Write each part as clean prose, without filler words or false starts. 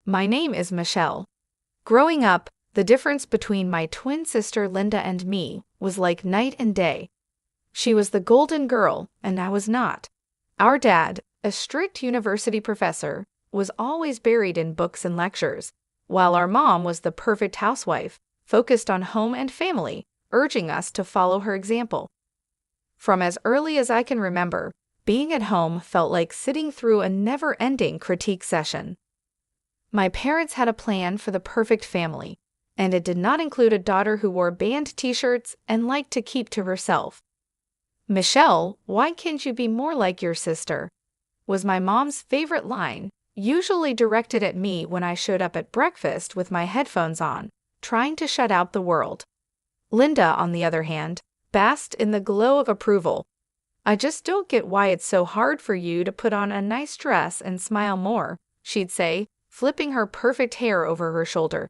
My name is Michelle. Growing up, the difference between my twin sister Linda and me was like night and day. She was the golden girl, and I was not. Our dad, a strict university professor, was always buried in books and lectures, while our mom was the perfect housewife, focused on home and family, urging us to follow her example. From as early as I can remember, being at home felt like sitting through a never-ending critique session. My parents had a plan for the perfect family, and it did not include a daughter who wore band t-shirts and liked to keep to herself. "Michelle, why can't you be more like your sister?" was my mom's favorite line, usually directed at me when I showed up at breakfast with my headphones on, trying to shut out the world. Linda, on the other hand, basked in the glow of approval. "I just don't get why it's so hard for you to put on a nice dress and smile more," she'd say, flipping her perfect hair over her shoulder.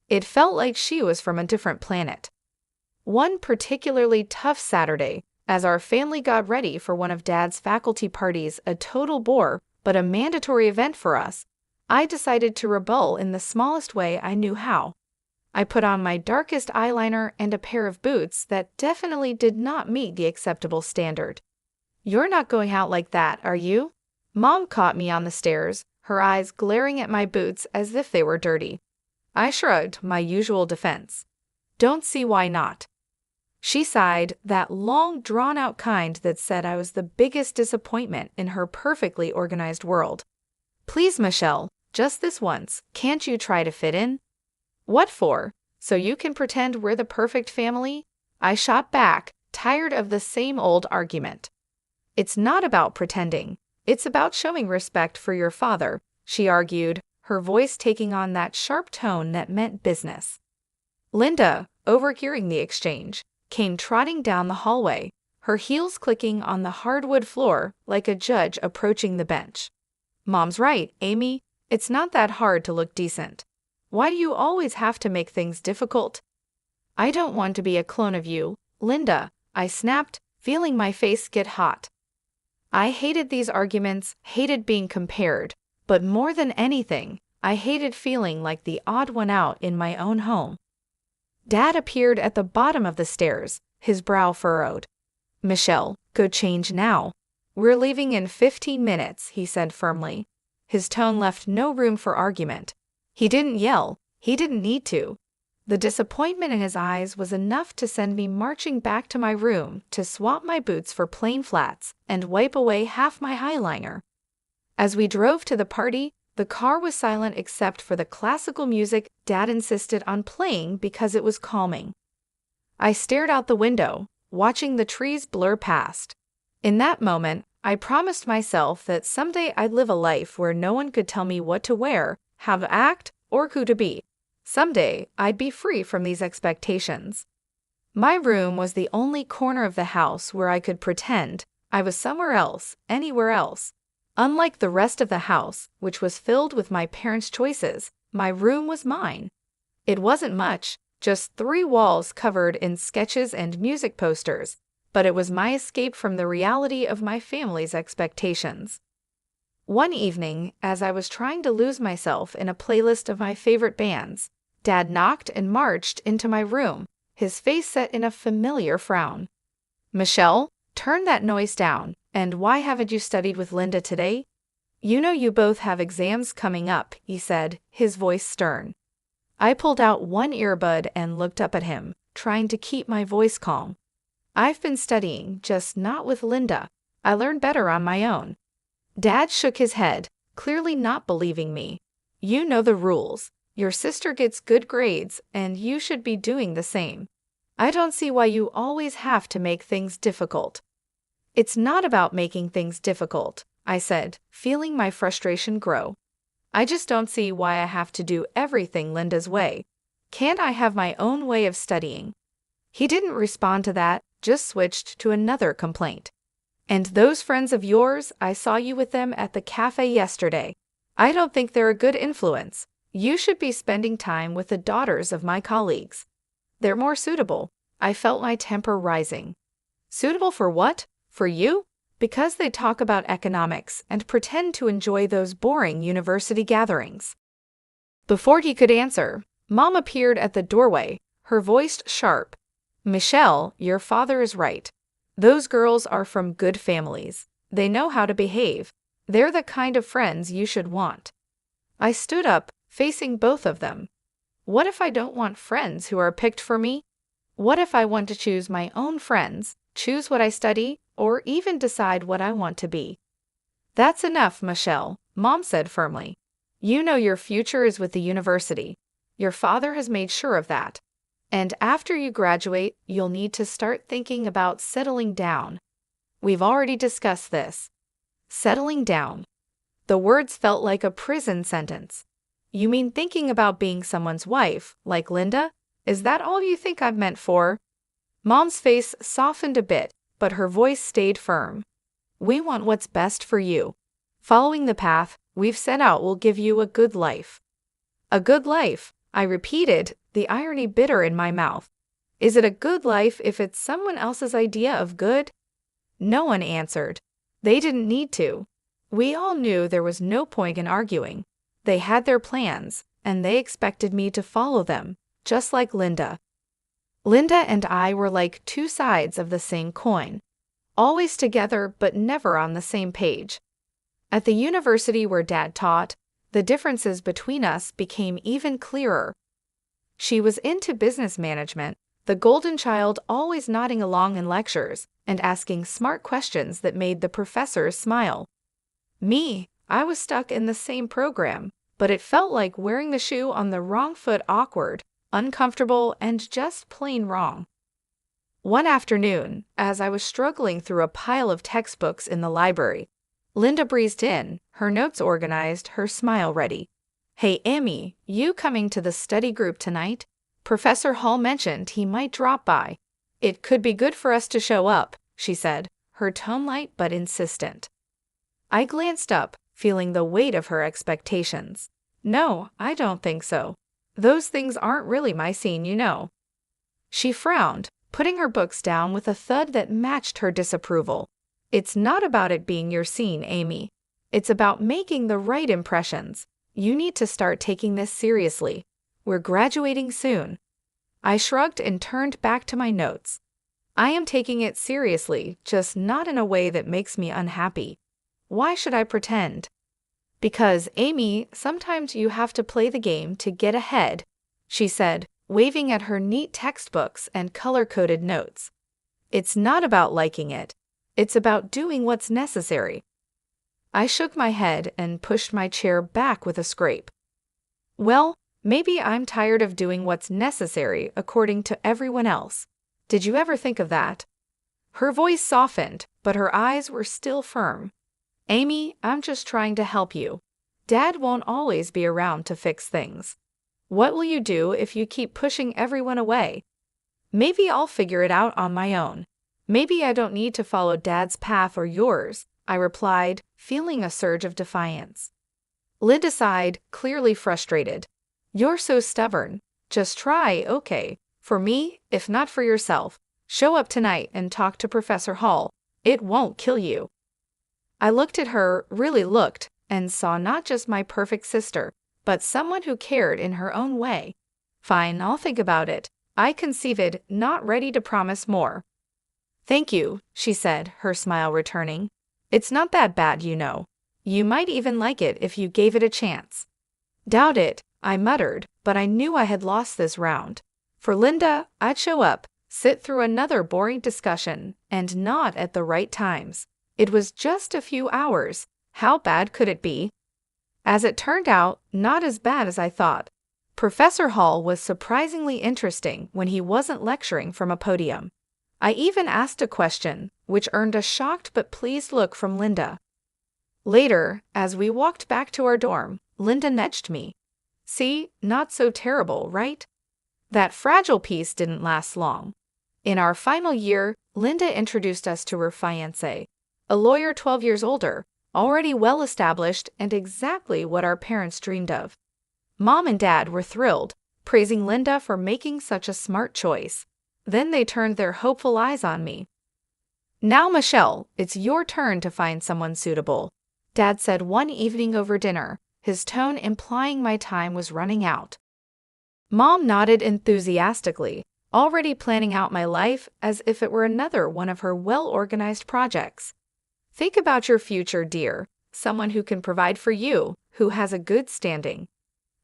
It felt like she was from a different planet. One particularly tough Saturday, as our family got ready for one of Dad's faculty parties, a total bore but a mandatory event for us, I decided to rebel in the smallest way I knew how. I put on my darkest eyeliner and a pair of boots that definitely did not meet the acceptable standard. "You're not going out like that, are you?" Mom caught me on the stairs, her eyes glaring at my boots as if they were dirty. I shrugged, my usual defense. "Don't see why not." She sighed, that long, drawn-out kind that said I was the biggest disappointment in her perfectly organized world. "Please, Michelle, just this once, can't you try to fit in?" "What for? So you can pretend we're the perfect family?" I shot back, tired of the same old argument. "It's not about pretending. It's about showing respect for your father," she argued, her voice taking on that sharp tone that meant business. Linda, overhearing the exchange, came trotting down the hallway, her heels clicking on the hardwood floor like a judge approaching the bench. "Mom's right, Amy. It's not that hard to look decent. Why do you always have to make things difficult?" "I don't want to be a clone of you, Linda," I snapped, feeling my face get hot. I hated these arguments, hated being compared, but more than anything, I hated feeling like the odd one out in my own home. Dad appeared at the bottom of the stairs, his brow furrowed. "Michelle, go change now. We're leaving in 15 minutes, he said firmly. His tone left no room for argument. He didn't yell, he didn't need to. The disappointment in his eyes was enough to send me marching back to my room to swap my boots for plain flats and wipe away half my eyeliner. As we drove to the party, the car was silent except for the classical music Dad insisted on playing because it was calming. I stared out the window, watching the trees blur past. In that moment, I promised myself that someday I'd live a life where no one could tell me what to wear, how to act, or who to be. Someday, I'd be free from these expectations. My room was the only corner of the house where I could pretend I was somewhere else, anywhere else. Unlike the rest of the house, which was filled with my parents' choices, my room was mine. It wasn't much, just 3 walls covered in sketches and music posters, but it was my escape from the reality of my family's expectations. One evening, as I was trying to lose myself in a playlist of my favorite bands, Dad knocked and marched into my room, his face set in a familiar frown. "Michelle, turn that noise down, and why haven't you studied with Linda today? You know you both have exams coming up," he said, his voice stern. I pulled out one earbud and looked up at him, trying to keep my voice calm. "I've been studying, just not with Linda. I learn better on my own." Dad shook his head, clearly not believing me. "You know the rules. Your sister gets good grades, and you should be doing the same. I don't see why you always have to make things difficult." "It's not about making things difficult," I said, feeling my frustration grow. "I just don't see why I have to do everything Linda's way. Can't I have my own way of studying?" He didn't respond to that, just switched to another complaint. "And those friends of yours, I saw you with them at the cafe yesterday. I don't think they're a good influence. You should be spending time with the daughters of my colleagues. They're more suitable." I felt my temper rising. "Suitable for what? For you?" "Because they talk about economics and pretend to enjoy those boring university gatherings." Before he could answer, Mom appeared at the doorway, her voice sharp. Michelle, your father is right. Those girls are from good families. They know how to behave. They're the kind of friends you should want. I stood up, facing both of them. What if I don't want friends who are picked for me? What if I want to choose my own friends, choose what I study, or even decide what I want to be? That's enough, Michelle, Mom said firmly. You know your future is with the university. Your father has made sure of that. And after you graduate, you'll need to start thinking about settling down. We've already discussed this. Settling down. The words felt like a prison sentence. You mean thinking about being someone's wife, like Linda? Is that all you think I've meant for? Mom's face softened a bit, but her voice stayed firm. We want what's best for you. Following the path we've set out will give you a good life. A good life, I repeated, the irony bitter in my mouth. Is it a good life if it's someone else's idea of good? No one answered. They didn't need to. We all knew there was no point in arguing. They had their plans, and they expected me to follow them, just like Linda. Linda and I were like two sides of the same coin, always together but never on the same page. At the university where Dad taught, the differences between us became even clearer. She was into business management, the golden child always nodding along in lectures and asking smart questions that made the professors smile. Me, I was stuck in the same program, but it felt like wearing the shoe on the wrong foot, awkward, uncomfortable, and just plain wrong. One afternoon, as I was struggling through a pile of textbooks in the library, Linda breezed in, her notes organized, her smile ready. Hey, Amy, you coming to the study group tonight? Professor Hall mentioned he might drop by. It could be good for us to show up, she said, her tone light but insistent. I glanced up, feeling the weight of her expectations. No, I don't think so. Those things aren't really my scene, you know. She frowned, putting her books down with a thud that matched her disapproval. It's not about it being your scene, Amy. It's about making the right impressions. You need to start taking this seriously. We're graduating soon. I shrugged and turned back to my notes. I am taking it seriously, just not in a way that makes me unhappy. Why should I pretend? Because, Amy, sometimes you have to play the game to get ahead, she said, waving at her neat textbooks and color-coded notes. It's not about liking it. It's about doing what's necessary. I shook my head and pushed my chair back with a scrape. Well, maybe I'm tired of doing what's necessary according to everyone else. Did you ever think of that? Her voice softened, but her eyes were still firm. Amy, I'm just trying to help you. Dad won't always be around to fix things. What will you do if you keep pushing everyone away? Maybe I'll figure it out on my own. Maybe I don't need to follow Dad's path or yours, I replied, feeling a surge of defiance. Linda sighed, clearly frustrated. You're so stubborn. Just try, okay. For me, if not for yourself, show up tonight and talk to Professor Hall. It won't kill you. I looked at her, really looked, and saw not just my perfect sister, but someone who cared in her own way. Fine, I'll think about it, I conceded, not ready to promise more. Thank you, she said, her smile returning. It's not that bad, you know. You might even like it if you gave it a chance. Doubt it, I muttered, but I knew I had lost this round. For Linda, I'd show up, sit through another boring discussion, and not at the right times. It was just a few hours. How bad could it be? As it turned out, not as bad as I thought. Professor Hall was surprisingly interesting when he wasn't lecturing from a podium. I even asked a question, which earned a shocked but pleased look from Linda. Later, as we walked back to our dorm, Linda nudged me. See, not so terrible, right? That fragile piece didn't last long. In our final year, Linda introduced us to her fiancé, a lawyer 12 years older, already well established and exactly what our parents dreamed of. Mom and Dad were thrilled, praising Linda for making such a smart choice. Then they turned their hopeful eyes on me. Now, Michelle, it's your turn to find someone suitable, Dad said one evening over dinner, his tone implying my time was running out. Mom nodded enthusiastically, already planning out my life as if it were another one of her well-organized projects. Think about your future, dear, someone who can provide for you, who has a good standing.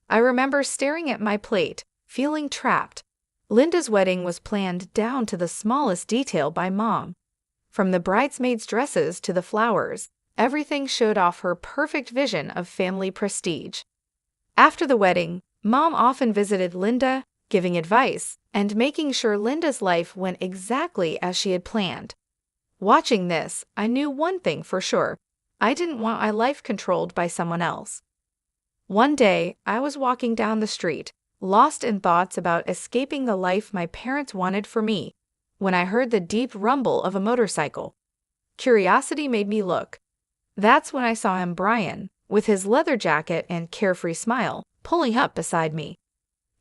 I remember staring at my plate, feeling trapped. Linda's wedding was planned down to the smallest detail by Mom. From the bridesmaids' dresses to the flowers, everything showed off her perfect vision of family prestige. After the wedding, Mom often visited Linda, giving advice and making sure Linda's life went exactly as she had planned. Watching this, I knew one thing for sure. I didn't want my life controlled by someone else. One day, I was walking down the street, lost in thoughts about escaping the life my parents wanted for me, when I heard the deep rumble of a motorcycle. Curiosity made me look. That's when I saw him, Brian, with his leather jacket and carefree smile, pulling up beside me.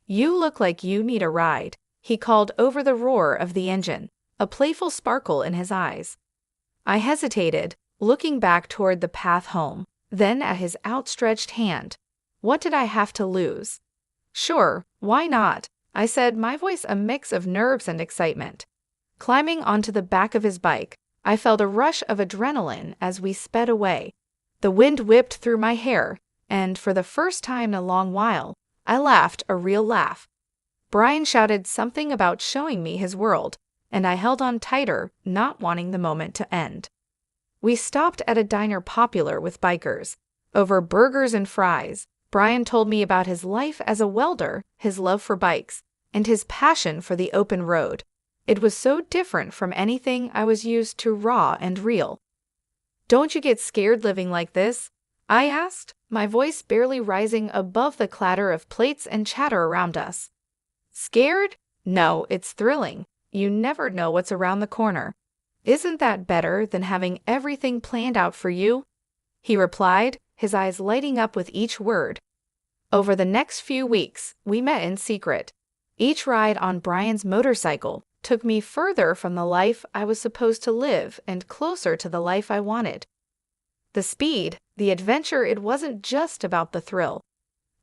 "You look like you need a ride," he called over the roar of the engine, a playful sparkle in his eyes. I hesitated, looking back toward the path home, then at his outstretched hand. What did I have to lose? "Sure, why not?" I said, my voice a mix of nerves and excitement. Climbing onto the back of his bike, I felt a rush of adrenaline as we sped away. The wind whipped through my hair, and for the first time in a long while, I laughed a real laugh. Brian shouted something about showing me his world, and I held on tighter, not wanting the moment to end. We stopped at a diner popular with bikers. Over burgers and fries, Brian told me about his life as a welder, his love for bikes, and his passion for the open road. It was so different from anything I was used to, raw and real. "Don't you get scared living like this?" I asked, my voice barely rising above the clatter of plates and chatter around us. "Scared? No, it's thrilling. You never know what's around the corner. Isn't that better than having everything planned out for you?" he replied, his eyes lighting up with each word. Over the next few weeks, we met in secret. Each ride on Brian's motorcycle took me further from the life I was supposed to live and closer to the life I wanted. The speed, the adventure, it wasn't just about the thrill.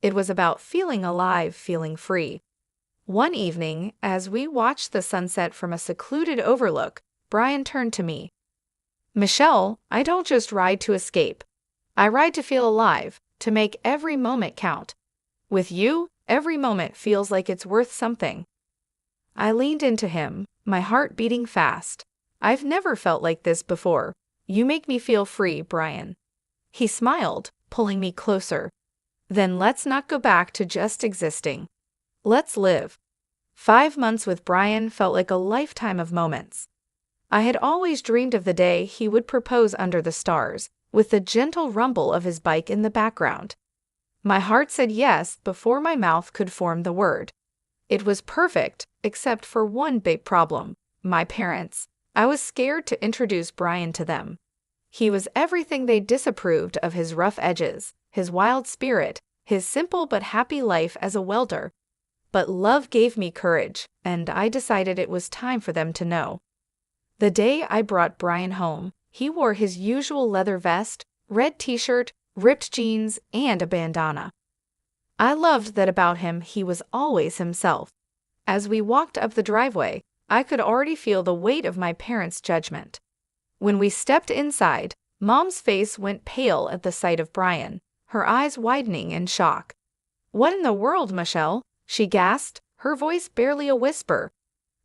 It was about feeling alive, feeling free. One evening, as we watched the sunset from a secluded overlook, Brian turned to me. "Michelle, I don't just ride to escape. I ride to feel alive, to make every moment count. With you, every moment feels like it's worth something." I leaned into him, my heart beating fast. "I've never felt like this before. You make me feel free, Brian." He smiled, pulling me closer. "Then let's not go back to just existing. Let's live." 5 months with Brian felt like a lifetime of moments. I had always dreamed of the day he would propose under the stars, with the gentle rumble of his bike in the background. My heart said yes before my mouth could form the word. It was perfect, except for one big problem: my parents. I was scared to introduce Brian to them. He was everything they disapproved of: his rough edges, his wild spirit, his simple but happy life as a welder. But love gave me courage, and I decided it was time for them to know. The day I brought Brian home, he wore his usual leather vest, red t-shirt, ripped jeans, and a bandana. I loved that about him. He was always himself. As we walked up the driveway, I could already feel the weight of my parents' judgment. When we stepped inside, Mom's face went pale at the sight of Brian, her eyes widening in shock. "What in the world, Michelle?" she gasped, her voice barely a whisper.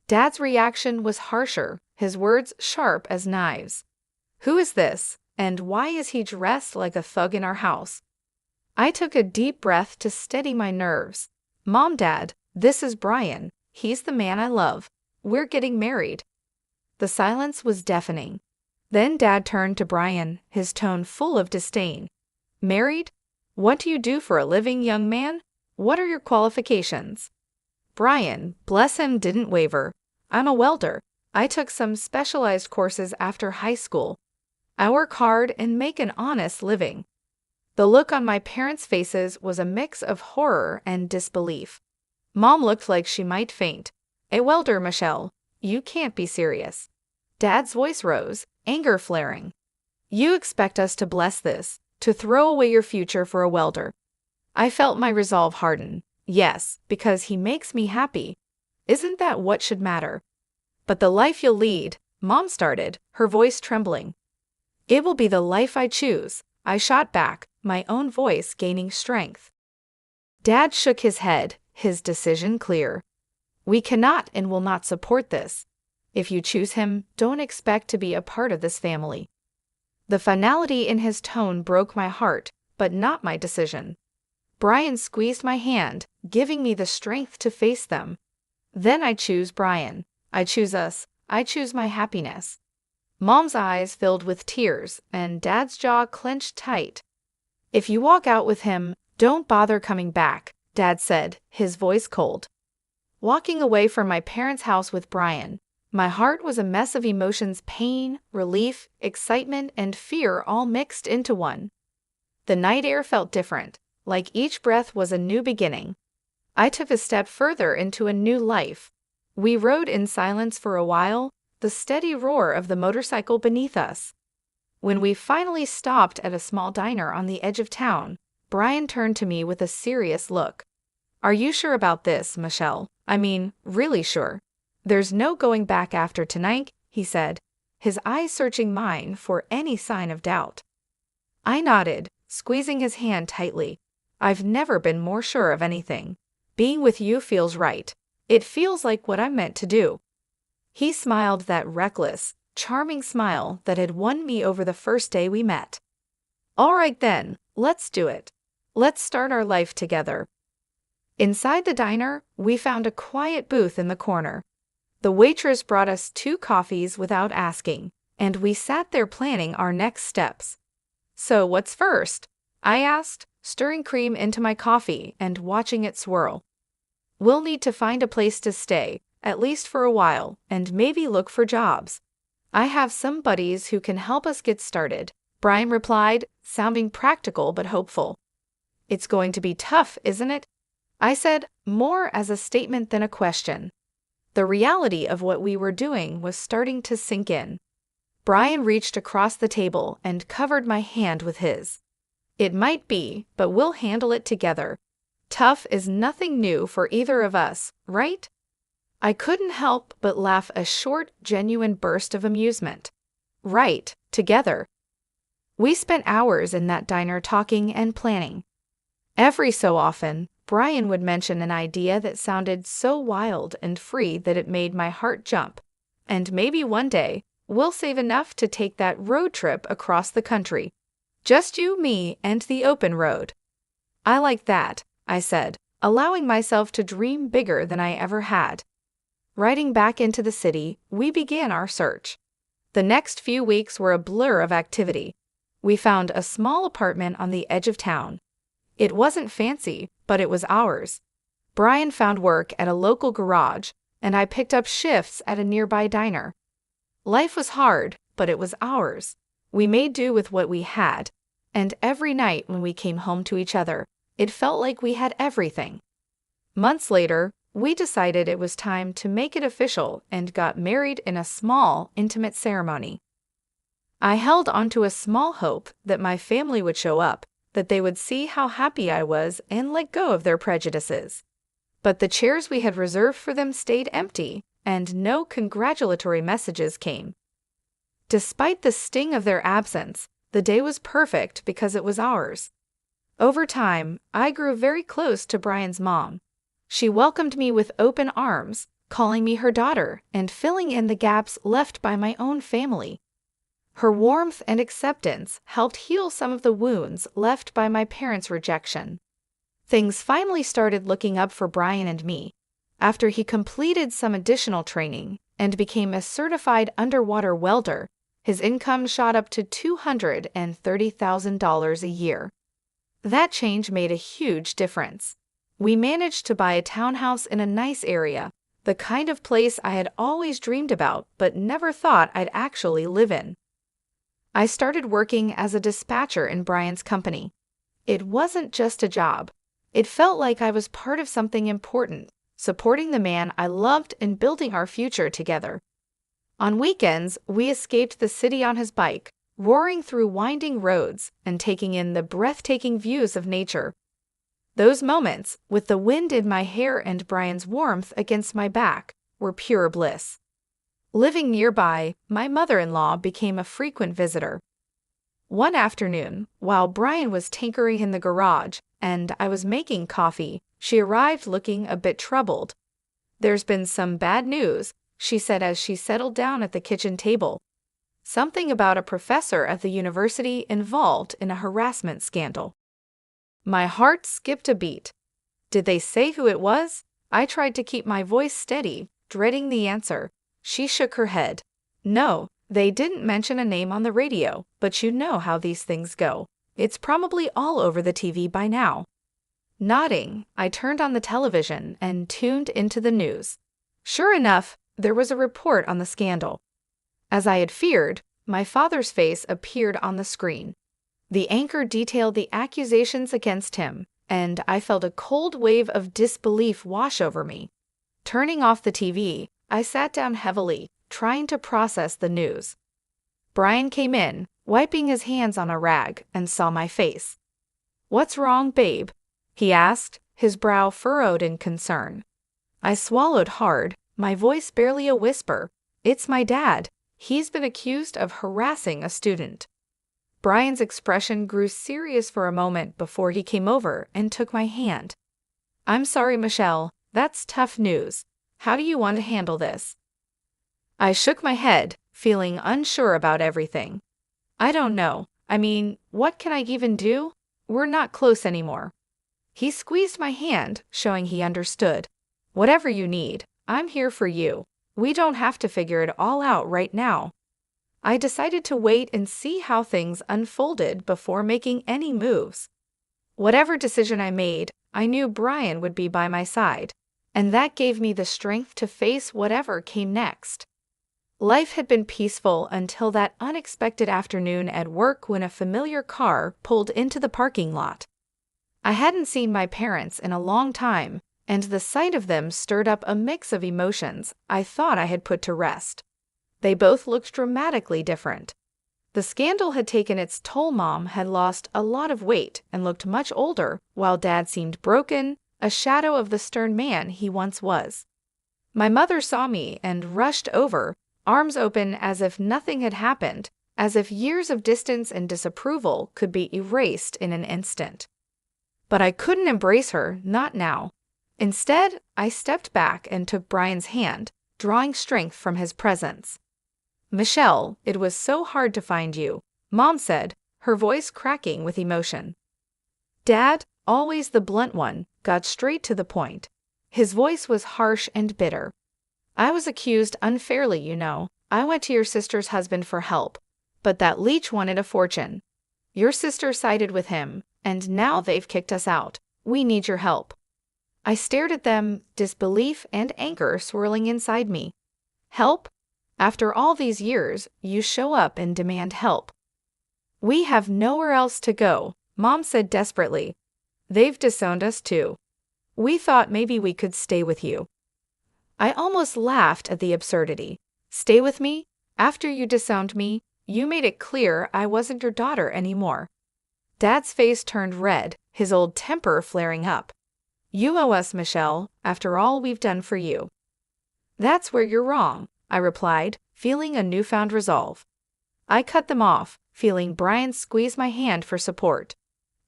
Dad's reaction was harsher, his words sharp as knives. "Who is this, and why is he dressed like a thug in our house?" I took a deep breath to steady my nerves. "Mom, Dad, this is Brian. He's the man I love. We're getting married." The silence was deafening. Then Dad turned to Brian, his tone full of disdain. "Married? What do you do for a living, young man? What are your qualifications?" Brian, bless him, didn't waver. "I'm a welder. I took some specialized courses after high school. I work hard and make an honest living." The look on my parents' faces was a mix of horror and disbelief. Mom looked like she might faint. "A welder, Michelle? You can't be serious." Dad's voice rose, anger flaring. "You expect us to bless this, to throw away your future for a welder? I felt my resolve harden. Yes, because he makes me happy. Isn't that what should matter? But the life you'll lead, Mom started, her voice trembling. It will be the life I choose, I shot back, my own voice gaining strength. Dad shook his head, his decision clear. We cannot and will not support this. If you choose him, don't expect to be a part of this family. The finality in his tone broke my heart, but not my decision. Brian squeezed my hand, giving me the strength to face them. Then I choose Brian. I choose us. I choose my happiness. Mom's eyes filled with tears, and Dad's jaw clenched tight. If you walk out with him, don't bother coming back, Dad said, his voice cold. Walking away from my parents' house with Brian, my heart was a mess of emotions: pain, relief, excitement, and fear all mixed into one. The night air felt different, like each breath was a new beginning. I took a step further into a new life. We rode in silence for a while, the steady roar of the motorcycle beneath us. When we finally stopped at a small diner on the edge of town, Brian turned to me with a serious look. Are you sure about this, Michelle? I mean, really sure. There's no going back after tonight, he said, his eyes searching mine for any sign of doubt. I nodded, squeezing his hand tightly. I've never been more sure of anything. Being with you feels right. It feels like what I'm meant to do. He smiled that reckless, charming smile that had won me over the first day we met. All right then, let's do it. Let's start our life together. Inside the diner, we found a quiet booth in the corner. The waitress brought us 2 coffees without asking, and we sat there planning our next steps. So what's first? I asked, stirring cream into my coffee and watching it swirl. We'll need to find a place to stay, at least for a while, and maybe look for jobs. I have some buddies who can help us get started, Brian replied, sounding practical but hopeful. It's going to be tough, isn't it? I said, more as a statement than a question. The reality of what we were doing was starting to sink in. Brian reached across the table and covered my hand with his. It might be, but we'll handle it together. Tough is nothing new for either of us, right? I couldn't help but laugh, a short, genuine burst of amusement. Right, together. We spent hours in that diner talking and planning. Every so often, Brian would mention an idea that sounded so wild and free that it made my heart jump. And maybe one day, we'll save enough to take that road trip across the country. Just you, me, and the open road. I like that, I said, allowing myself to dream bigger than I ever had. Riding back into the city, we began our search. The next few weeks were a blur of activity. We found a small apartment on the edge of town. It wasn't fancy, but it was ours. Brian found work at a local garage, and I picked up shifts at a nearby diner. Life was hard, but it was ours. We made do with what we had, and every night when we came home to each other, it felt like we had everything. Months later, we decided it was time to make it official and got married in a small, intimate ceremony. I held onto a small hope that my family would show up, that they would see how happy I was and let go of their prejudices. But the chairs we had reserved for them stayed empty, and no congratulatory messages came. Despite the sting of their absence, the day was perfect because it was ours. Over time, I grew very close to Brian's mom. She welcomed me with open arms, calling me her daughter and filling in the gaps left by my own family. Her warmth and acceptance helped heal some of the wounds left by my parents' rejection. Things finally started looking up for Brian and me. After he completed some additional training and became a certified underwater welder, his income shot up to $230,000 a year. That change made a huge difference. We managed to buy a townhouse in a nice area, the kind of place I had always dreamed about but never thought I'd actually live in. I started working as a dispatcher in Brian's company. It wasn't just a job. It felt like I was part of something important, supporting the man I loved and building our future together. On weekends, we escaped the city on his bike, roaring through winding roads and taking in the breathtaking views of nature. Those moments, with the wind in my hair and Brian's warmth against my back, were pure bliss. Living nearby, my mother-in-law became a frequent visitor. One afternoon, while Brian was tinkering in the garage and I was making coffee, she arrived looking a bit troubled. "There's been some bad news," she said as she settled down at the kitchen table. "Something about a professor at the university involved in a harassment scandal." My heart skipped a beat. "Did they say who it was?" I tried to keep my voice steady, dreading the answer. She shook her head. "No, they didn't mention a name on the radio, but you know how these things go. It's probably all over the TV by now." Nodding, I turned on the television and tuned into the news. Sure enough, there was a report on the scandal. As I had feared, my father's face appeared on the screen. The anchor detailed the accusations against him, and I felt a cold wave of disbelief wash over me. Turning off the TV, I sat down heavily, trying to process the news. Brian came in, wiping his hands on a rag, and saw my face. "What's wrong, babe?" he asked, his brow furrowed in concern. I swallowed hard, my voice barely a whisper. "It's my dad. He's been accused of harassing a student." Brian's expression grew serious for a moment before he came over and took my hand. "I'm sorry, Michelle. That's tough news. How do you want to handle this?" I shook my head, feeling unsure about everything. "I don't know. I mean, what can I even do? We're not close anymore." He squeezed my hand, showing he understood. "Whatever you need, I'm here for you. We don't have to figure it all out right now." I decided to wait and see how things unfolded before making any moves. Whatever decision I made, I knew Brian would be by my side, and that gave me the strength to face whatever came next. Life had been peaceful until that unexpected afternoon at work when a familiar car pulled into the parking lot. I hadn't seen my parents in a long time, and the sight of them stirred up a mix of emotions I thought I had put to rest. They both looked dramatically different. The scandal had taken its toll. Mom had lost a lot of weight and looked much older, while Dad seemed broken, a shadow of the stern man he once was. My mother saw me and rushed over, arms open as if nothing had happened, as if years of distance and disapproval could be erased in an instant. But I couldn't embrace her, not now. Instead, I stepped back and took Brian's hand, drawing strength from his presence. "Michelle, it was so hard to find you," Mom said, her voice cracking with emotion. Dad, always the blunt one, got straight to the point. His voice was harsh and bitter. "I was accused unfairly, you know. I went to your sister's husband for help, but that leech wanted a fortune. Your sister sided with him, and now they've kicked us out. We need your help." I stared at them, disbelief and anger swirling inside me. "Help? After all these years, you show up and demand help." "We have nowhere else to go," Mom said desperately. "They've disowned us too. We thought maybe we could stay with you." I almost laughed at the absurdity. "Stay with me? After you disowned me, you made it clear I wasn't your daughter anymore." Dad's face turned red, his old temper flaring up. "You owe us, Michelle, after all we've done for you." "That's where you're wrong," I replied, feeling a newfound resolve. I cut them off, feeling Brian squeeze my hand for support.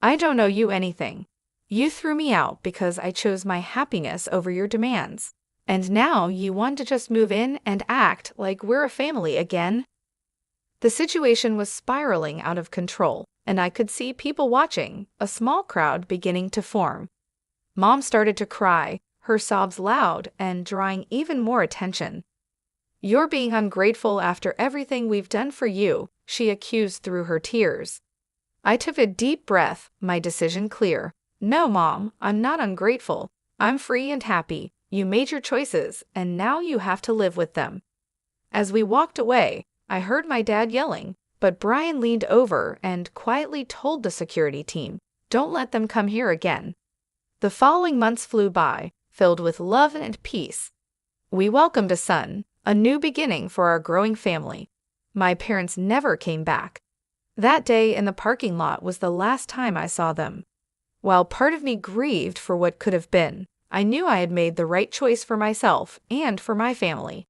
"I don't owe you anything. You threw me out because I chose my happiness over your demands. And now you want to just move in and act like we're a family again?" The situation was spiraling out of control, and I could see people watching, a small crowd beginning to form. Mom started to cry, her sobs loud and drawing even more attention. "You're being ungrateful after everything we've done for you," she accused through her tears. I took a deep breath, my decision clear. "No, Mom, I'm not ungrateful. I'm free and happy. You made your choices, and now you have to live with them." As we walked away, I heard my dad yelling, but Brian leaned over and quietly told the security team, "Don't let them come here again." The following months flew by, filled with love and peace. We welcomed a son, a new beginning for our growing family. My parents never came back. That day in the parking lot was the last time I saw them. While part of me grieved for what could have been, I knew I had made the right choice for myself and for my family.